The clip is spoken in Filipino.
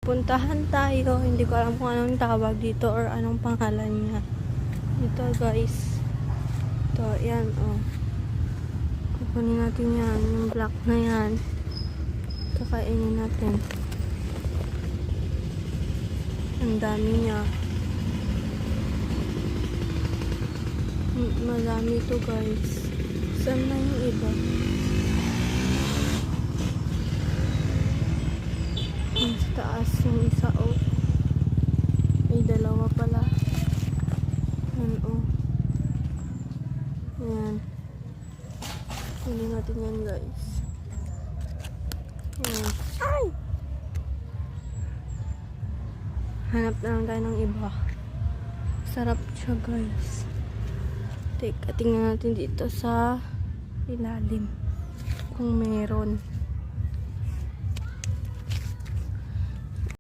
puntahan tayo. Hindi ko alam kung anong tawag dito or anong pangalan niya. Ito guys. Ito, yan oh. Kukunin natin yan. Yung black na yan. Kakainin natin. Ang dami niya. Madami to guys. Saan na yung iba? Sa taas yung isa oh. May dalawa pala. Yan oh. Yan. Kunin natin yan guys. Yan. Ay! Hanap na lang tayo ng iba. Sarap siya guys. Teka, tingnan natin dito sa ilalim kung meron.